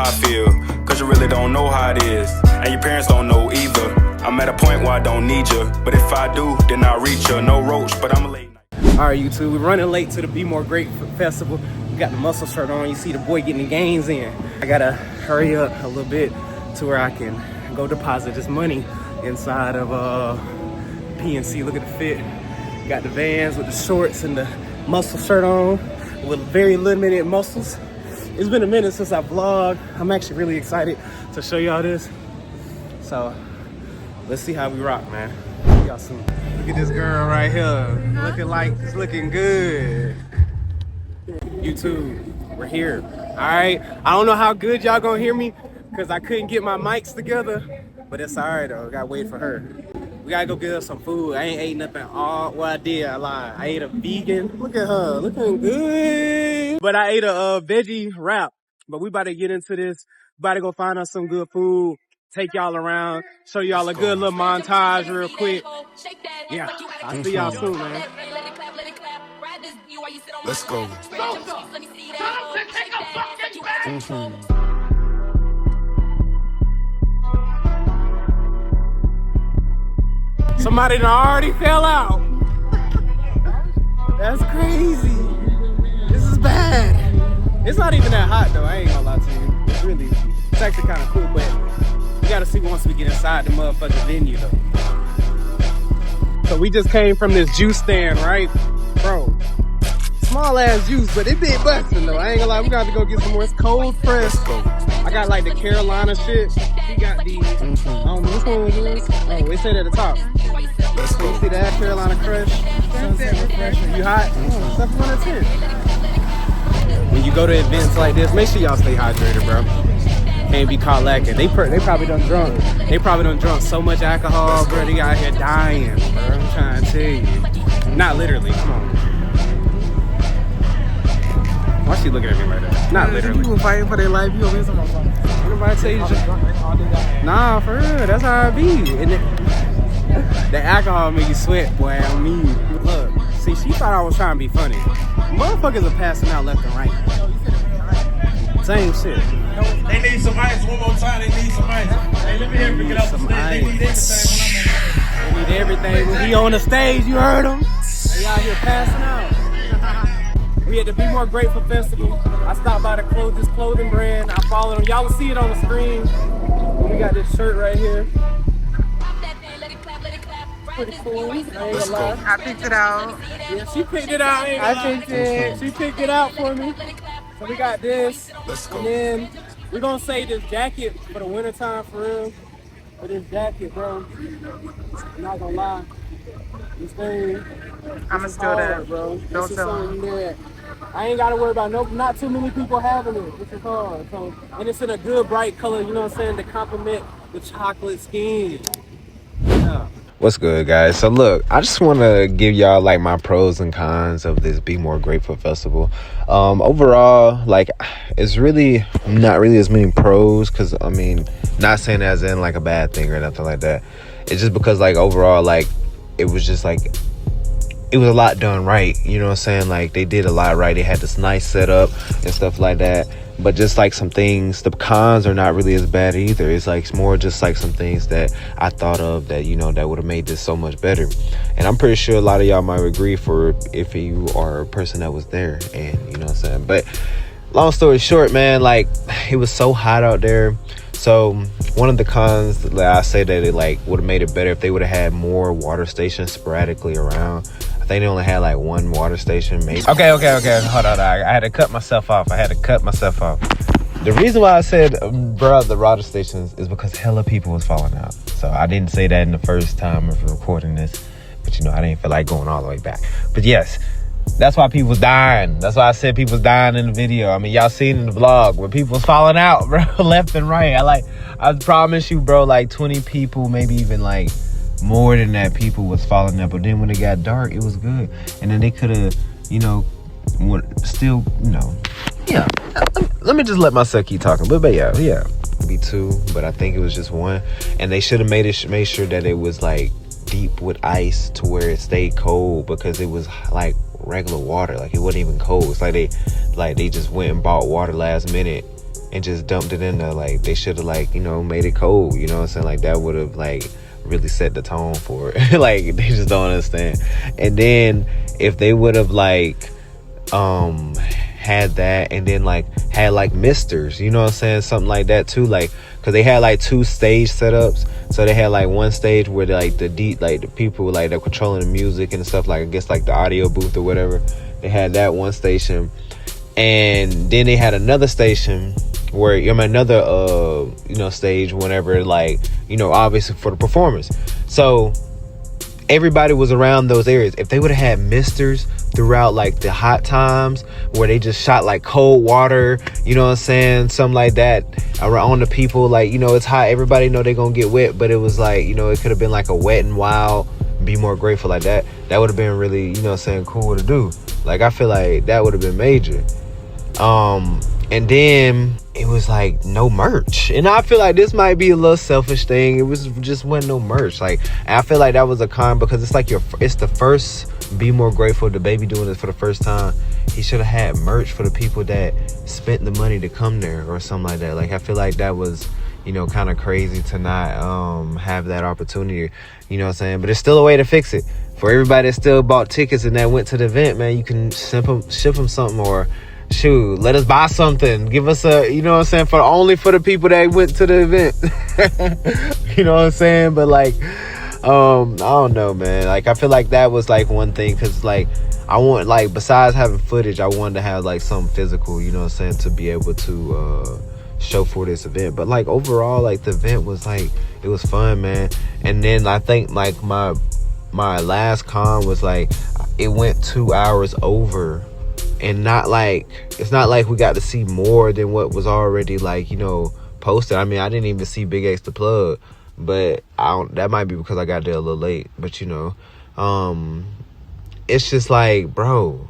how I feel, cause you really don't know how it is, and your parents don't know either. I'm at a point where I don't need you, but if I do, then I'll reach you. No roach, but I'm a late night. All right, YouTube, we're running late to the Be More Great Festival. We got the muscle shirt on. You see the boy getting the gains in. I gotta hurry up a little bit to where I can go deposit this money inside of PNC. Look at the fit. Got the Vans with the shorts and the muscle shirt on with very limited muscles. It's been a minute since I vlogged. I'm actually really excited to show y'all this. So let's see how we rock, man. Y'all soon. Look at this girl right here. Looking like it's looking good. YouTube, we're here. All right. I don't know how good y'all gonna hear me because I couldn't get my mics together, but it's all right though. Gotta wait for her. We gotta go get us some food. I ain't ate nothing all, well I did, I lied. I ate a vegan, look at her, looking good. But I ate a veggie wrap, but we about to get into this. We about to go find us some good food, take y'all around, show y'all a good little montage real quick. Yeah, I'll see y'all soon, man. Let's go. Somebody done already fell out. That's crazy. This is bad. It's not even that hot though, I ain't gonna lie to you. It's actually kind of cool, but we gotta see once we get inside the motherfucking venue though. So we just came from this juice stand, right? Bro, small ass juice, but it been busting though. I ain't gonna lie, we got to go get some more. It's cold press. I got like the Carolina shit. He got the, which one was this? Oh, it said at the top. Let's go. You see that Carolina Crush? You hot? 7 out of 10. When you go to events like this, make sure y'all stay hydrated, bro. Can't be caught lacking. They probably done drunk. They probably done drunk so much alcohol, bro. They out here dying, bro. I'm trying to tell you. Not literally. Come on. Why she looking at me like that? Not literally. People fighting for their life. You gonna be some motherfucker. Nobody tell you just. Nah, for real. That's how it be. And the alcohol make you sweat, boy. I mean, look. See, she thought I was trying to be funny. Motherfuckers are passing out left and right. Same shit. They need some ice. One more time. They need some ice. Hey, let me hear pick it up. They need everything when I'm on. They need everything. When he on the stage, you heard him. They out here passing out. We at the Be More Grateful Festival. I stopped by this clothing brand. I followed them. Y'all will see it on the screen. We got this shirt right here. Pretty cool. I ain't gonna lie. I picked it out. Yeah, she picked it out. I picked it. She picked it out for me. So we got this. And then we're gonna save this jacket for the winter time for real. For this jacket, bro. I'm not gonna lie. This thing. I'ma steal that, bro. Don't tell me. I ain't gotta worry about not too many people having it. This is hard. So, and it's in a good bright color, you know what I'm saying, to complement the chocolate skin. Yeah. What's good, guys? So look, I just want to give y'all like my pros and cons of this Be More Grateful Festival. Overall, like, it's really not really as many pros, because I mean, not saying as in like a bad thing or nothing like that. It's just because like overall, like, it was just like, it was a lot done right, you know what I'm saying? Like, they did a lot right. They had this nice setup and stuff like that. But just like some things, the cons are not really as bad either. It's like, it's more just like some things that I thought of that, you know, that would have made this so much better. And I'm pretty sure a lot of y'all might agree for if you are a person that was there, and you know what I'm saying? But long story short, man, like, it was so hot out there. So one of the cons that I say that it like would have made it better if they would have had more water stations sporadically around. I think they only had like one water station, maybe. Okay. Hold on. I had to cut myself off. The reason why I said, bro, the water stations is because hella people was falling out. So I didn't say that in the first time of recording this, but you know, I didn't feel like going all the way back. But yes, that's why people was dying. That's why I said people was dying in the video. I mean, y'all seen in the vlog where people was falling out, bro, left and right. I promise you, bro, like 20 people, maybe even like more than that, people was falling out. But then when it got dark, it was good. And then they could have, you know, still, you know, yeah. Let me just let myself keep talking. But yeah. Be two, but I think it was just one. And they should have made sure that it was like deep with ice to where it stayed cold, because it was like regular water. Like, it wasn't even cold. It's like they just went and bought water last minute and just dumped it in there. Like, they should have, like, you know, made it cold, you know what I'm saying? Like, that would have, like, really set the tone for it. Like, they just don't understand. And then if they would have, like, had that, and then, like, had, like, misters, you know what I'm saying? Something like that, too. Like, because they had, like, 2 stage setups. So they had, like, one stage where, like, the people, like, they're controlling the music and stuff, like, I guess, like, the audio booth or whatever. They had that one station. And then they had another station where, you know, another, you know, stage whenever, like, you know, obviously for the performance. So everybody was around those areas. If they would have had misters throughout, like, the hot times where they just shot, like, cold water, you know what I'm saying, something like that around the people, like, you know, it's hot, everybody know they're gonna get wet, but it was like, you know, it could have been like a Wet and Wild, Be More Grateful, like that would have been really, you know what I'm saying, cool to do. Like, I feel like that would have been major. And then it was like no merch, and I feel like this might be a little selfish thing. It was just wasn't no merch. Like, I feel like that was a con, because it's like it's the first Be More Grateful, Dababy doing this for the first time. He should have had merch for the people that spent the money to come there or something like that. Like, I feel like that was, you know, kind of crazy to not have that opportunity, you know what I'm saying? But there's still a way to fix it. For everybody that still bought tickets and that went to the event, man, you can ship them something, or shoot, let us buy something, give us a, you know what I'm saying, only for the people that went to the event. You know what I'm saying? But, like, I don't know, man. Like, I feel like that was, like, one thing, because, like, I want, like, besides having footage, I wanted to have, like, something physical, you know what I'm saying, to be able to show for this event. But, like, overall, like, the event was, like, it was fun, man. And then I think, like, my last con was, like, it went 2 hours over. And not like, it's not like we got to see more than what was already, like, you know, posted. I mean, I didn't even see Big X the Plug, but that might be because I got there a little late. But, you know, it's just like, bro,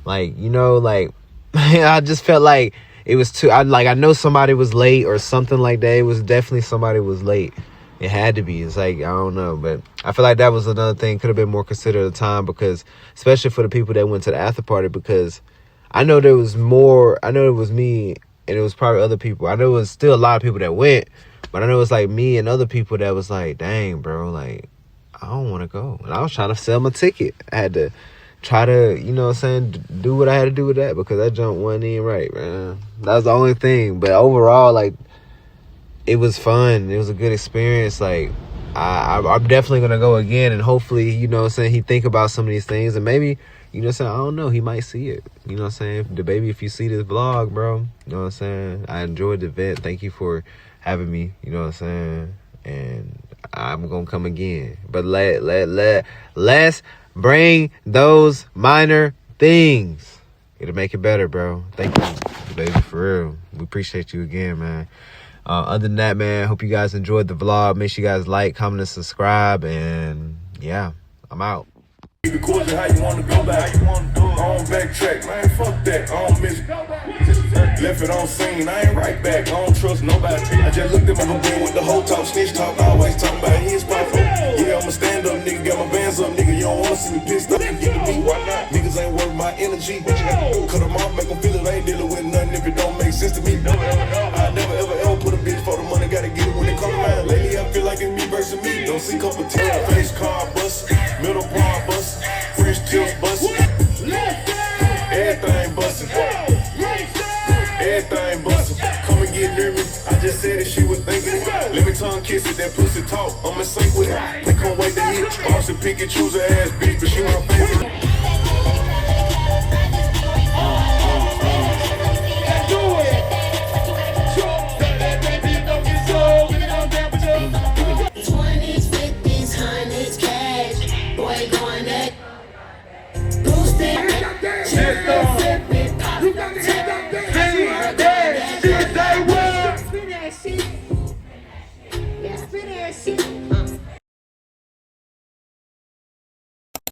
like, you know, like, I just felt like it was too, I know somebody was late or something like that. It was definitely somebody was late. It had to be. It's like, I don't know, but I feel like that was another thing, could have been more considered at the time, because especially for the people that went to the after party, because I know there was more. I know it was me, and it was probably other people. I know it was still a lot of people that went, but I know it was like me and other people that was like, dang, bro, like, I don't want to go. And I was trying to sell my ticket. I had to try to, you know what I'm saying, do what I had to do with that, because that jump wasn't even right, man. That was the only thing. But overall, like, it was fun. It was a good experience. Like, I'm definitely going to go again, and hopefully, you know what I'm saying, he think about some of these things, and maybe, you know what I'm saying, I don't know, he might see it. You know what I'm saying? Dababy, if you see this vlog, bro, you know what I'm saying, I enjoyed the event. Thank you for having me, you know what I'm saying, and I'm going to come again. But let's bring those minor things. It'll make it better, bro. Thank you, Dababy, for real. We appreciate you again, man. Other than that, man, hope you guys enjoyed the vlog. Make sure you guys like, comment, and subscribe. And yeah, I'm out. Keep it cool, how you want to go back, how you want to do it. I don't backtrack, man, fuck that, I don't miss it. Left it on scene, I ain't right back, I don't trust nobody. I just looked at my bed with the whole talk, snitch talk, always talking about his profit. Yeah, I'm a stand up nigga, got my bands up, nigga, you don't want to see me pissed up. Get to me, why not? Niggas ain't worth my energy, what you got to do? Cut them off, make them feel it, I ain't dealing with nothing if it don't make sense to me. I never ever put a bitch for the money, gotta get it when it come around. Lately I feel like it's me versus me, don't see competition. Face car bust, middle bar bust, French tips bust, everything bustin', everything bustin'. Come and get near me, I just said that she was thinking it. Let me tongue kiss it, that pussy talk, I'm in sync with it. They can't wait to hit, boss and pick and choose her ass bitch, but she my favorite. $20s, $50s, $100s, cash. Boy, going